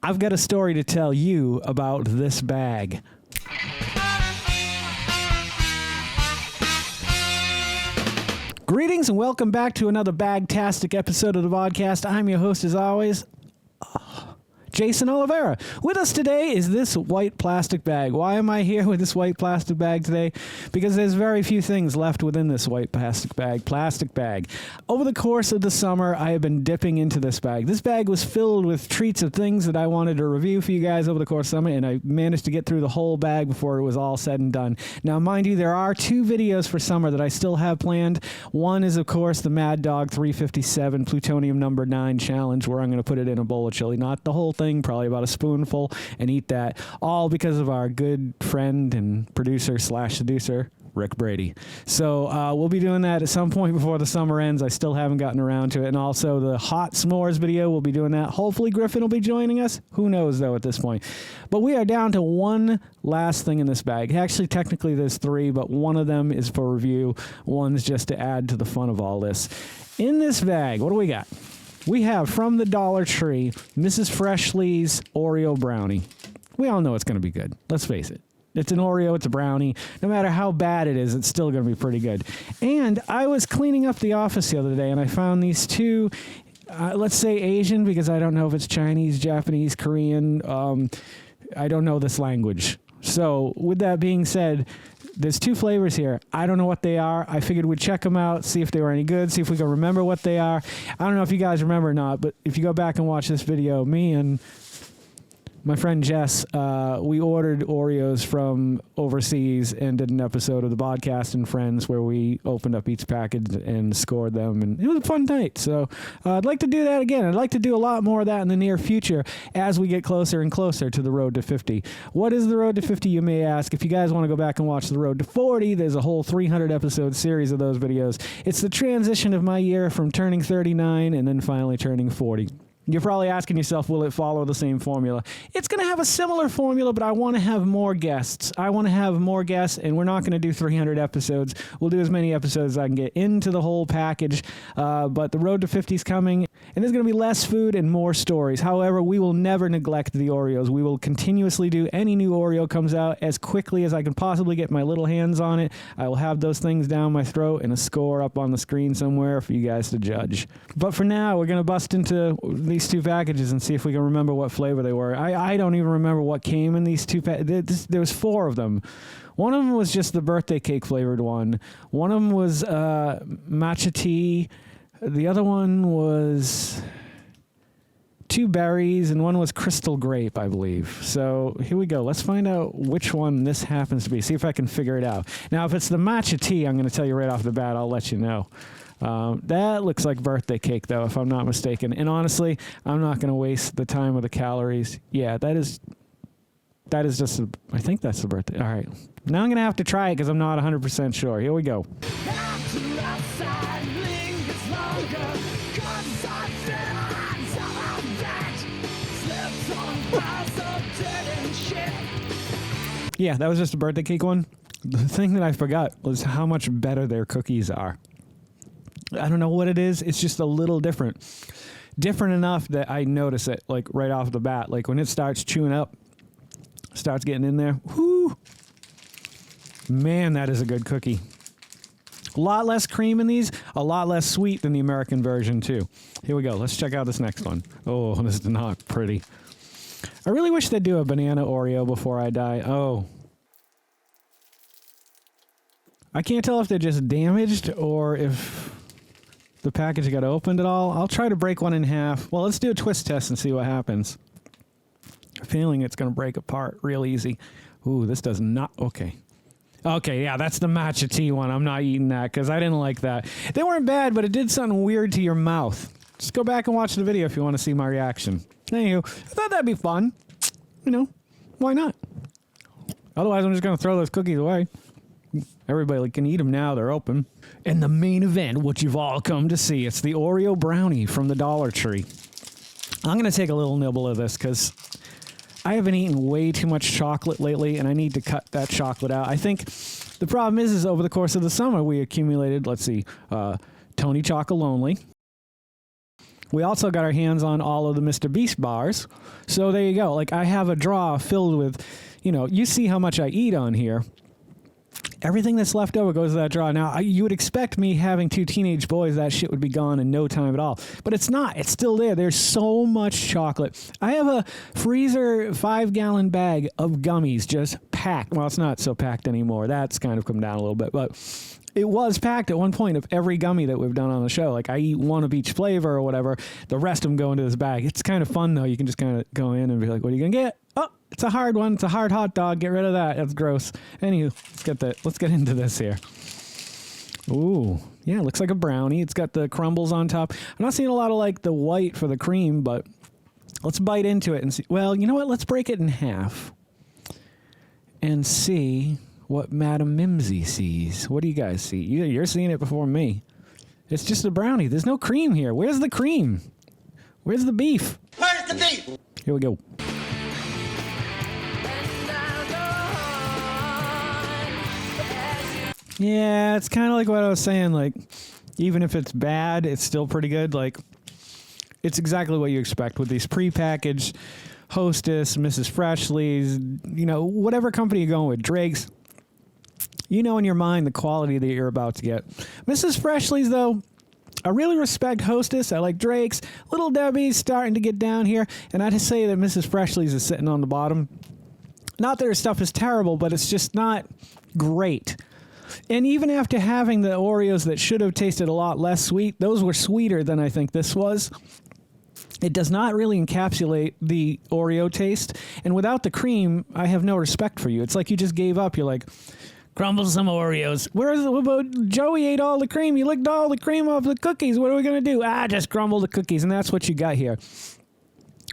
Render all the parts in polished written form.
I've got a story to tell you about this bag. Greetings and welcome back to another Bagtastic episode of the Vodkast. I'm your host as always, Geycen Oliveira. With us today is this white plastic bag. Why am I here with this white plastic bag today? Because there's very few things left within this white plastic bag. Over the course of the summer, I have been dipping into this bag. This bag was filled with treats of things that I wanted to review for you guys over the course of summer, and I managed to get through the whole bag before it was all said and done. Now, mind you, there are 2 videos for summer that I still have planned. One is, of course, the Mad Dog 357 Plutonium number 9 challenge, where I'm going to put it in a bowl of chili. Not the whole thing, probably about a spoonful, and eat that, all because of our good friend and producer / seducer, Rick Brady. So we'll be doing that at some point before the summer ends. I still haven't gotten around to it. And also the hot s'mores video, we'll be doing that. Hopefully Griffin will be joining us. Who knows, though, at this point. But we are down to one last thing in this bag. Actually, technically there's 3, but one of them is for review. One's just to add to the fun of all this. In this bag, what do we got? We have, from the Dollar Tree, Mrs. Freshley's Oreo Brownie. We all know it's going to be good. Let's face it. It's an Oreo, it's a brownie. No matter how bad it is, it's still going to be pretty good. And I was cleaning up the office the other day, and I found these 2, let's say Asian, because I don't know if it's Chinese, Japanese, Korean. I don't know this language. So with that being said, there's 2 flavors here. I don't know what they are. I figured we'd check them out, see if they were any good, see if we can remember what they are. I don't know if you guys remember or not, but if you go back and watch this video, me and my friend Jess, we ordered Oreos from overseas and did an episode of the Vodkast and Friends where we opened up each package and scored them, and it was a fun night. So I'd like to do that again. I'd like to do a lot more of that in the near future as we get closer and closer to the road to 50. What is the road to 50, you may ask? If you guys want to go back and watch the road to 40, there's a whole 300-episode series of those videos. It's the transition of my year from turning 39 and then finally turning 40. You're probably asking yourself, will it follow the same formula? It's going to have a similar formula, but I want to have more guests. And we're not going to do 300 episodes. We'll do as many episodes as I can get into the whole package. But the road to 50 is coming, and there's going to be less food and more stories. However, we will never neglect the Oreos. We will continuously do any new Oreo comes out as quickly as I can possibly get my little hands on it. I will have those things down my throat and a score up on the screen somewhere for you guys to judge. But for now, we're going to bust into these 2 packages and see if we can remember what flavor they were. I don't even remember what came in these 2 packages. There was 4 of them. One of them was just the birthday cake flavored one. One of them was matcha tea. The other one was 2 berries, and one was crystal grape, I believe. So here we go. Let's find out which one this happens to be. See if I can figure it out. Now, if it's the matcha tea, I'm going to tell you right off the bat. I'll let you know. That looks like birthday cake, though, if I'm not mistaken. And honestly, I'm not going to waste the time with the calories. Yeah, that is just, I think that's the birthday. All right. Now I'm going to have to try it because I'm not 100% sure. Here we go. Yeah, that was just a birthday cake one. The thing that I forgot was how much better their cookies are. I don't know what it is. It's just a little different. Different enough that I notice it, like, right off the bat. Like, when it starts chewing up, starts getting in there. Whoo! Man, that is a good cookie. A lot less cream in these. A lot less sweet than the American version, too. Here we go. Let's check out this next one. Oh, this is not pretty. I really wish they'd do a banana Oreo before I die. Oh. I can't tell if they're just damaged or if the package got opened at all. I'll try to break one in half. Well, let's do a twist test and see what happens. I'm feeling it's going to break apart real easy. Ooh, this does not... Okay. Okay, yeah, that's the matcha tea one. I'm not eating that because I didn't like that. They weren't bad, but it did something weird to your mouth. Just go back and watch the video if you want to see my reaction. Anywho, I thought that'd be fun. You know, why not? Otherwise, I'm just going to throw those cookies away. Everybody can eat them now. They're open. And the main event, what you've all come to see, it's the Oreo Brownie from the Dollar Tree. I'm going to take a little nibble of this because I haven't eaten way too much chocolate lately, and I need to cut that chocolate out. I think the problem is over the course of the summer, we accumulated, let's see, Tony Chocolonely. We also got our hands on all of the Mr. Beast bars. So there you go. Like, I have a drawer filled with, you see how much I eat on here. Everything that's left over goes to that drawer. Now, you would expect me having 2 teenage boys, that shit would be gone in no time at all. But it's not. It's still there. There's so much chocolate. I have a freezer 5-gallon bag of gummies just packed. Well, it's not so packed anymore. That's kind of come down a little bit. But it was packed at one point of every gummy that we've done on the show. Like, I eat one of each flavor or whatever. The rest of them go into this bag. It's kind of fun, though. You can just kind of go in and be like, what are you going to get? Oh, it's a hard one. It's a hard hot dog. Get rid of that. That's gross. Anywho, let's get into this here. Ooh, yeah, it looks like a brownie. It's got the crumbles on top. I'm not seeing a lot of, like, the white for the cream, but let's bite into it and see. Well, you know what? Let's break it in half and see what Madam Mimsy sees. What do you guys see? You're seeing it before me. It's just a brownie. There's no cream here. Where's the cream? Where's the beef? Where's the beef? Here we go. Yeah, it's kind of like what I was saying. Like, even if it's bad, it's still pretty good. Like, it's exactly what you expect with these prepackaged Hostess, Mrs. Freshley's, whatever company you're going with, Drake's. In your mind the quality that you're about to get. Mrs. Freshley's, though, I really respect Hostess. I like Drake's. Little Debbie's starting to get down here. And I just say that Mrs. Freshley's is sitting on the bottom. Not that her stuff is terrible, but it's just not great. And even after having the Oreos that should have tasted a lot less sweet, those were sweeter than I think this was. It does not really encapsulate the Oreo taste. And without the cream, I have no respect for you. It's like you just gave up. You're like, crumble some Oreos. Joey ate all the cream. He licked all the cream off the cookies. What are we going to do? Just crumble the cookies. And that's what you got here.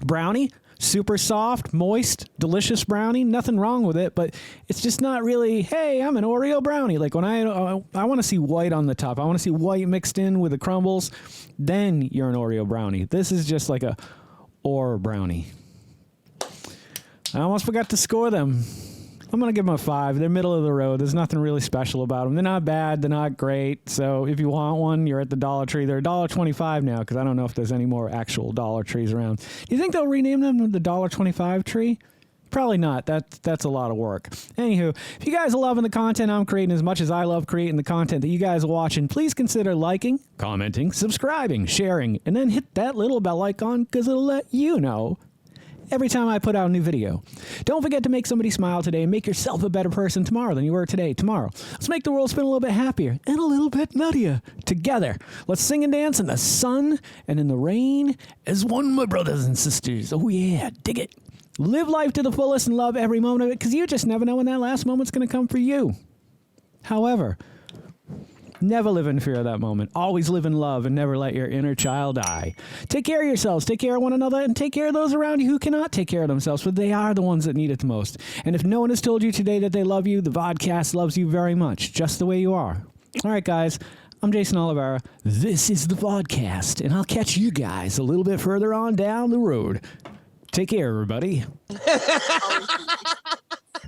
Brownie. Super soft, moist, delicious brownie. Nothing wrong with it, but it's just not really, hey, I'm an Oreo brownie. Like, when I want to see white on the top. I want to see white mixed in with the crumbles. Then you're an Oreo brownie. This is just like a Oreo brownie. I almost forgot to score them. I'm going to give them a 5. They're middle of the road. There's nothing really special about them. They're not bad. They're not great. So if you want one, you're at the Dollar Tree. They're $1.25 now because I don't know if there's any more actual Dollar Trees around. Do you think they'll rename them the $1.25 tree? Probably not. That's a lot of work. Anywho, if you guys are loving the content I'm creating as much as I love creating the content that you guys are watching, please consider liking, commenting, subscribing, sharing, and then hit that little bell icon because it'll let you know every time I put out a new video. Don't forget to make somebody smile today and make yourself a better person tomorrow than you were today. Tomorrow, let's make the world spin a little bit happier and a little bit nuttier together. Let's sing and dance in the sun and in the rain as one, my brothers and sisters. Oh yeah, dig it. Live life to the fullest and love every moment of it because you just never know when that last moment's going to come for you. However, never live in fear of that moment. Always live in love and never let your inner child die. Take care of yourselves, take care of one another, and take care of those around you who cannot take care of themselves, but they are the ones that need it the most. And if no one has told you today that they love you, the Vodkast loves you very much, just the way you are. All right, guys, I'm Geycen Oliveira. This is the Vodkast, and I'll catch you guys a little bit further on down the road. Take care, everybody.